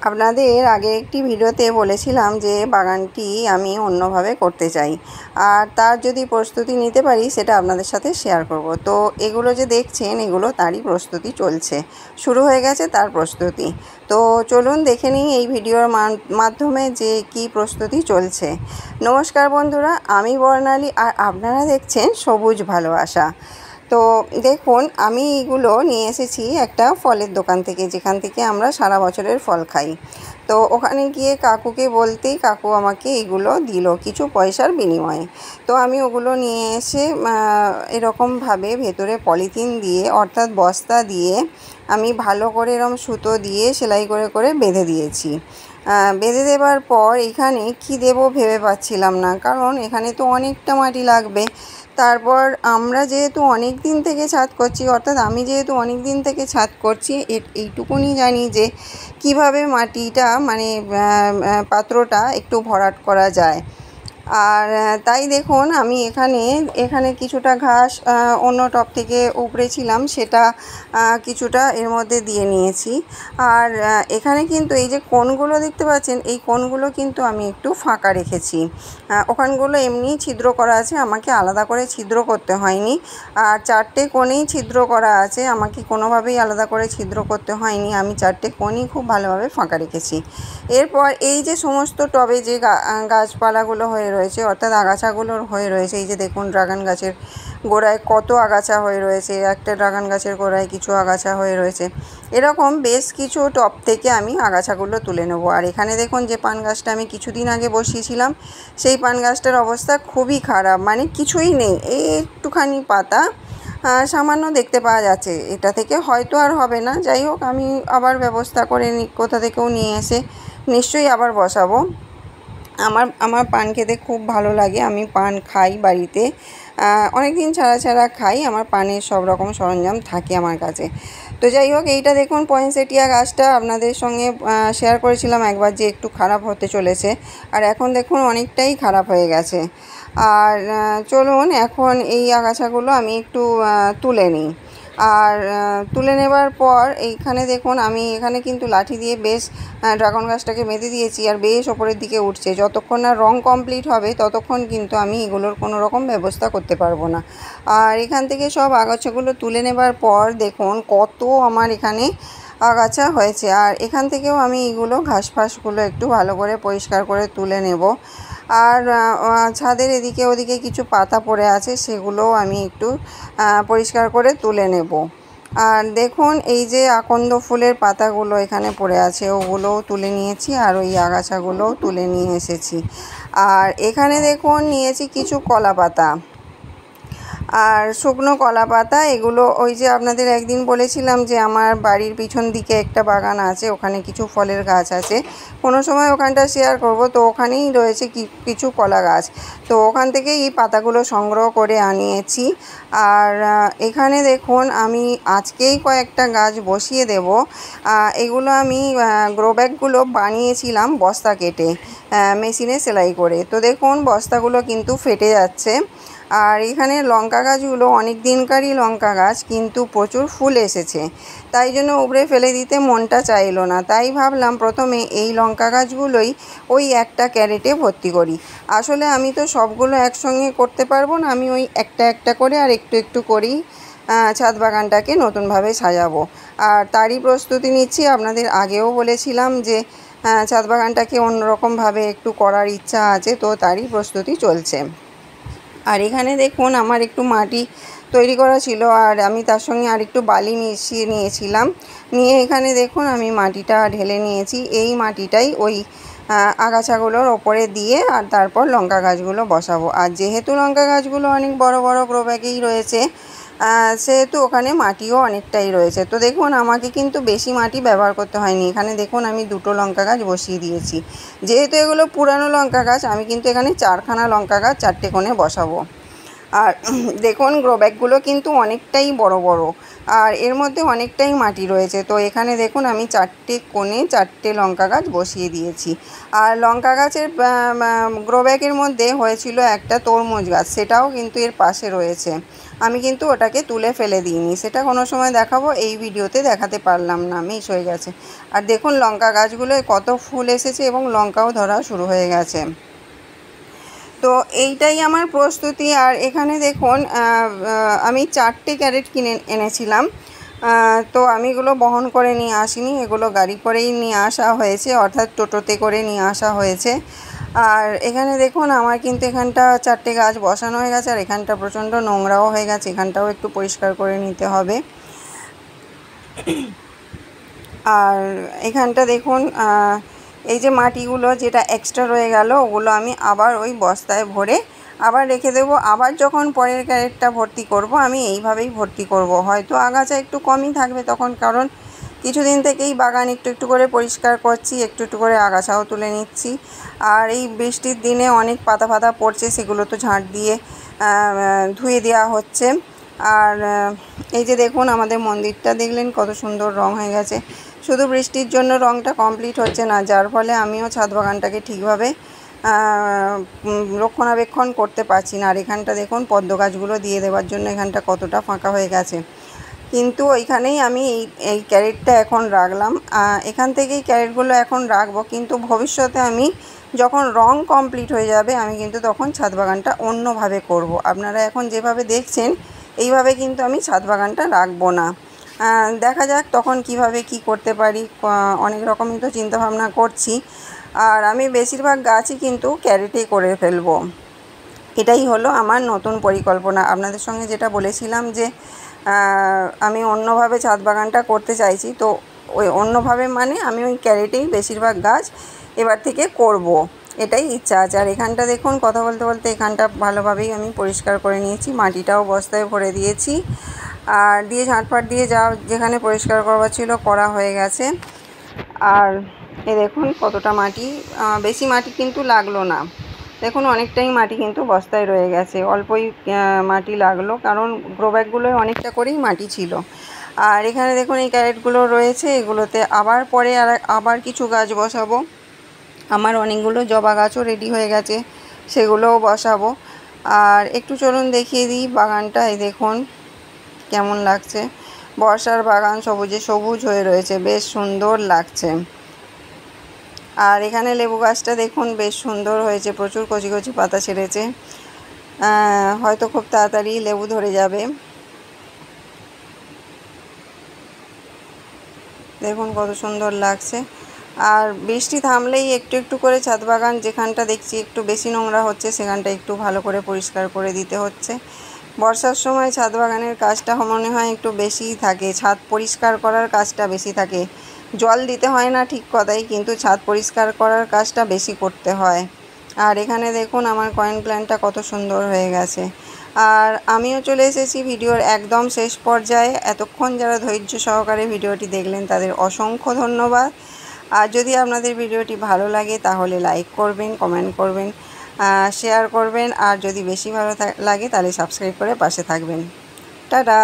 আপনাদের আগে একটি ভিডিওতে বলেছিলাম যে বাগানটি আমি অন্যভাবে করতে চাই, আর তার যদি প্রস্তুতি নিতে পারি সেটা আপনাদের সাথে শেয়ার করব। তো এগুলো যে দেখছেন এগুলো তারই প্রস্তুতি চলছে, শুরু হয়ে গেছে তার প্রস্তুতি। তো চলুন দেখে নিই এই ভিডিওর মাধ্যমে যে কি প্রস্তুতি চলছে। নমস্কার বন্ধুরা, আমি বর্ণালী আর আপনারা দেখছেন সবুজ ভালোবাসা। তো দেখুন, আমি এগুলো নিয়ে এসেছি একটা ফলের দোকান থেকে, যেখান থেকে আমরা সারা বছরের ফল খাই। তো ওখানে গিয়ে কাকুকে বলতেই কাকু আমাকে এগুলো দিল কিছু পয়সার বিনিময়ে। তো আমি ওগুলো নিয়ে এসে এরকমভাবে ভেতরে পলিথিন দিয়ে, অর্থাৎ বস্তা দিয়ে আমি ভালো করে এরকম সুতো দিয়ে সেলাই করে করে বেঁধে দিয়েছি। বেঁধে দেওয়ার পর এখানে কি দেব ভেবে পাচ্ছিলাম না, কারণ এখানে তো অনেকটা মাটি লাগবে। তারপর আমরা যেহেতু অনেক দিন থেকে ছাদ করছি, অর্থাৎ আমি যেহেতু অনেক দিন থেকে ছাদ করছি, এইটুকুনি জানি যে কিভাবে মাটিটা মানে পাত্রটা একটু ভরাট করা যায়। আর তাই দেখুন আমি এখানে কিছুটা ঘাস অন্য টব থেকে উপড়েছিলাম, সেটা কিছুটা এর মধ্যে দিয়ে নিয়েছি। আর এখানে কিন্তু এই যে কোণগুলো দেখতে পাচ্ছেন, এই কোণগুলো কিন্তু আমি একটু ফাঁকা রেখেছি। ওখানগুলো এমনি ছিদ্র করা আছে, আমাকে আলাদা করে ছিদ্র করতে হয়নি। আর 4টে কোণেই ছিদ্র করা আছে, আমাকে কোনোভাবেই আলাদা করে ছিদ্র করতে হয়নি। আমি 4টে কোণই খুব ভালোভাবে ফাঁকা রেখেছি। এরপর এই যে সমস্ত টবে যে গাছপালাগুলো হয়ে রয়েছে, অর্থাৎ আগাছাগুলো হয়ে রয়েছে, এই যে দেখুন ড্রাগন গাছের গোড়ায় কত আগাছা হয়ে রয়েছে, একটা ড্রাগন গাছের গোড়ায় কিছু আগাছা হয়ে রয়েছে। এরকম বেশ কিছু টব থেকে আমি আগাছাগুলো তুলে নেব। আর এখানে দেখুন যে পান গাছটা আমি কিছুদিন আগে বসিয়েছিলাম, সেই পান গাছটার অবস্থা খুবই খারাপ, মানে কিছুই নেই, এই একটুখানি পাতা সামান্য দেখতে পাওয়া যাচ্ছে। এটা থেকে হয়তো আর হবে না, যাই হোক আমি আবার ব্যবস্থা করে কোথা থেকেও নিয়ে এসে নিশ্চয়ই আবার বসাবো। আমার পান খেতে খুব ভালো লাগে, আমি পান খাই বাড়িতে, অনেক দিন ছাড়া খাই। আমার পানের সব রকম সরঞ্জাম থাকে আমার কাছে। তো যাই হোক, এইটা দেখুন পয়েনসেটিয়া গাছটা আপনাদের সঙ্গে শেয়ার করেছিলাম একবার যে একটু খারাপ হতে চলেছে, আর এখন দেখুন অনেকটাই খারাপ হয়ে গেছে। আর চলুন এখন এই আগাছাগুলো আমি একটু তুলে নিই। আর তুলে নেবার পর এইখানে দেখুন আমি এখানে কিন্তু লাঠি দিয়ে বেশ ড্রাগন গাছটাকে বেঁধে দিয়েছি, আর বেশ ওপরের দিকে উঠছে। যতক্ষণ না রং কমপ্লিট হবে ততক্ষণ কিন্তু আমি এগুলোর কোনো রকম ব্যবস্থা করতে পারবো না। আর এখান থেকে সব আগাছাগুলো তুলে নেবার পর দেখুন কত আমার এখানে আগাছা হয়েছে। আর এখান থেকেও আমি এইগুলো ঘাস ফাঁসগুলো একটু ভালো করে পরিষ্কার করে তুলে নেব। আর ছাদের এদিকে ওদিকে কিছু পাতা পড়ে আছে, সেগুলোও আমি একটু পরিষ্কার করে তুলে নেব। আর দেখুন এই যে আকন্দ ফুলের পাতাগুলো এখানে পড়ে আছে, ওগুলোও তুলে নিয়েছি, আর ওই আগাছাগুলোও তুলে নিয়ে এসেছি। আর এখানে দেখুন নিয়েছি কিছু কলা পাতা আর শুকনো কলা পাতা। এগুলো ওই যে আপনাদের একদিন বলেছিলাম যে আমার বাড়ির পিছন দিকে একটা বাগান আছে, ওখানে কিছু ফলের গাছ আছে, কোনো সময় ওখানটা শেয়ার করব। তো ওখানেই রয়েছে কিছু কলা গাছ, তো ওখান থেকেই এই পাতাগুলো সংগ্রহ করে আনিয়েছি। আর এখানে দেখুন আমি আজকেই কয়েকটা গাছ বসিয়ে দেব। এগুলো আমি গ্রো ব্যাগগুলো বানিয়েছিলাম বস্তা কেটে, মেশিনে সেলাই করে। তো দেখুন বস্তাগুলো কিন্তু ফেটে যাচ্ছে। আর এখানে লঙ্কা গাছগুলো অনেক দিনকারই লঙ্কা গাছ, কিন্তু প্রচুর ফুল এসেছে, তাই জন্য উপড়ে ফেলে দিতে মনটা চাইলো না। তাই ভাবলাম প্রথমে এই লঙ্কা গাছগুলোই ওই একটা ক্যারেটে ভর্তি করি। আসলে আমি তো সবগুলো একসঙ্গে করতে পারবো না, আমি ওই একটা একটা করে আর একটু একটু করেই ছাদ বাগানটাকে নতুনভাবে সাজাবো। আর তারই প্রস্তুতি নিচ্ছি। আপনাদের আগেও বলেছিলাম যে ছাদ বাগানটাকে অন্যরকমভাবে একটু করার ইচ্ছা আছে, তো তারই প্রস্তুতি চলছে। আর এখানে দেখুন আমার একটু মাটি তৈরি করা ছিল, আর আমি তার সঙ্গে আর একটু বালি মিশিয়ে নিয়েছিলাম। নিয়ে এখানে দেখুন আমি মাটিটা ঢেলে নিয়েছি। এই মাটিটাই ওই আগাছাগুলোর ওপরে দিয়ে আর তারপর লঙ্কা গাছগুলো বসাবো। আর যেহেতু লঙ্কা গাছগুলো অনেক বড় বড় গ্রো ব্যাগেই রয়েছে, সেহেতু ওখানে মাটিও অনেকটাই রয়েছে। তো দেখুন আমাকে কিন্তু বেশি মাটি ব্যবহার করতে হয়নি। এখানে দেখুন আমি 2টো লঙ্কা গাছ বসিয়ে দিয়েছি। যেহেতু এগুলো পুরানো লঙ্কা গাছ, আমি কিন্তু এখানে 4খানা লঙ্কা গাছ 4টে কোণে বসাবো। আর দেখুন গ্রো ব্যাগগুলো কিন্তু অনেকটাই বড় বড়, আর এর মধ্যে অনেকটাই মাটি রয়েছে। তো এখানে দেখুন আমি 4টে কোণে 4টে লঙ্কা গাছ বসিয়ে দিয়েছি। আর লঙ্কা গাছের গ্রো ব্যাগের মধ্যে হয়েছিল একটা তরমুজ গাছ, সেটাও কিন্তু এর পাশে রয়েছে। আমি কিন্তু ওটাকে তুলে ফেলে দিইনি, সেটা কোনো সময় দেখাবো, এই ভিডিওতে দেখাতে পারলাম না, মিস হয়ে গেছে। আর দেখুন লঙ্কা গাছগুলোয় কত ফুল এসেছে এবং লঙ্কাও ধরা শুরু হয়ে গেছে। তো এইটাই আমার প্রস্তুতি। আর এখানে দেখুন আমি 4টে ক্যারেট কিনে এনেছিলাম। তো আমি এগুলো বহন করে নিয়ে আসিনি, এগুলো গাড়ি করেই নিয়ে আসা হয়েছে, অর্থাৎ টোটোতে করে নিয়ে আসা হয়েছে। আর এখানে দেখুন আমার কিন্তু এখানটা 4টে গাছ বসানো হয়ে গেছে, আর এখানটা প্রচণ্ড নোংরাও হয়ে গেছে, এখানটাও একটু পরিষ্কার করে নিতে হবে। আর এখানটা দেখুন এই যে মাটিগুলো যেটা এক্সট্রা রয়ে গেল, ওগুলো আমি আবার ওই বস্তায় ভরে আবার রেখে দেবো। আবার যখন পরের ক্যারেটটা ভর্তি করব, আমি এইভাবেই ভর্তি করব। হয়তো আগাছা একটু কমই থাকবে তখন, কারণ কিছুদিন থেকেই বাগান একটু একটু করে পরিষ্কার করছি, একটু একটু করে আগাছাও তুলে নিচ্ছি। আর এই বৃষ্টির দিনে অনেক পাতা ফাতা পড়ছে, সেগুলো তো ঝাঁট দিয়ে ধুয়ে দেওয়া হচ্ছে। আর এই যে দেখুন আমাদের মন্দিরটা দেখলেন কত সুন্দর রং হয়ে গেছে। শুধু বৃষ্টির জন্য রংটা কমপ্লিট হচ্ছে না, যার ফলে আমিও ছাদ বাগানটাকে ঠিকভাবে রক্ষণাবেক্ষণ করতে পারছি না। আর এখানটা দেখুন পদ্ম গাছগুলো দিয়ে দেওয়ার জন্য এখানটা কতটা ফাঁকা হয়ে গেছে, কিন্তু ওইখানেই আমি এই ক্যারেটটা এখন রাখলাম। এখান থেকেই ক্যারেটগুলো এখন রাখবো, কিন্তু ভবিষ্যতে আমি যখন রং কমপ্লিট হয়ে যাবে আমি কিন্তু তখন ছাদ বাগানটা অন্যভাবে করব। আপনারা এখন যেভাবে দেখছেন এইভাবে কিন্তু আমি ছাদ বাগানটা রাখবো না। দেখা যাক তখন কিভাবে কি করতে পারি, অনেক রকমই তো চিন্তাভাবনা করছি। আর আমি বেশিরভাগ গাছই কিন্তু ক্যারেটেই করে ফেলবো, এটাই হলো আমার নতুন পরিকল্পনা। আপনাদের সঙ্গে যেটা বলেছিলাম যে আমি অন্যভাবে ছাদ বাগানটা করতে চাইছি, তো ওই অন্যভাবে মানে আমি ওই ক্যারেটেই বেশিরভাগ গাছ এবার থেকে করব, এটাই ইচ্ছা আছে। আর এখানটা দেখুন কথা বলতে বলতে এখানটা ভালোভাবেই আমি পরিষ্কার করে নিয়েছি, মাটিটাও বস্তায় ভরে দিয়েছি, আর দিয়ে ঝাঁটফাট দিয়ে যেখানে পরিষ্কার করবার ছিল করা হয়ে গেছে। আর এ দেখুন কতটা মাটি, বেশি মাটি কিন্তু লাগলো না, দেখুন অনেকটাই মাটি কিন্তু বস্তায় রয়ে গেছে, অল্পই মাটি লাগলো, কারণ গ্রো ব্যাগগুলোয় অনেকটা করেই মাটি ছিল। আর এখানে দেখুন এই ক্যারেটগুলো রয়েছে, এগুলোতে আবার পরে আবার কিছু গাছ বসাবো। আমার অনেকগুলো জবা গাছও রেডি হয়ে গেছে, সেগুলোও বসাবো। আর একটু চলুন দেখিয়ে দিই বাগানটা, এই দেখুন কেমন লাগছে, বর্ষার বাগান সবুজে সবুজ হয়ে রয়েছে, বেশ সুন্দর লাগছে। আর এখানে লেবু গাছটা দেখুন বেশ সুন্দর হয়েছে, প্রচুর কচি কচি পাতা ছেড়েছে, হয়তো খুব তাড়াতাড়ি লেবু ধরে যাবে। দেখুন কত সুন্দর লাগছে। আর বৃষ্টি থামলেই একটু একটু করে ছাদ বাগান যেখানটা দেখছি একটু বেশি নোংরা হচ্ছে সেখানটা একটু ভালো করে পরিষ্কার করে দিতে হচ্ছে। বর্ষার সময় ছাদ বাগানের কাজটা মনে হয় একটু বেশিই থাকে, ছাদ পরিষ্কার করার কাজটা বেশি থাকে, জল দিতে হয় না ঠিক কথাই, কিন্তু ছাদ পরিষ্কার করার কাজটা বেশি করতে হয়। আর এখানে দেখুন আমার কয়েন প্ল্যান্টটা কত সুন্দর হয়ে গেছে। আর আমিও চলে এসেছি ভিডিওর একদম শেষ পর্যায়ে। এতক্ষণ যারা ধৈর্য সহকারে ভিডিওটি দেখলেন তাদের অসংখ্য ধন্যবাদ। আর যদি আপনাদের ভিডিওটি ভালো লাগে তাহলে লাইক করবেন, কমেন্ট করবেন, শেয়ার করবেন, আর যদি বেশি ভালো লাগে তাহলে সাবস্ক্রাইব করে পাশে থাকবেন। টাটা।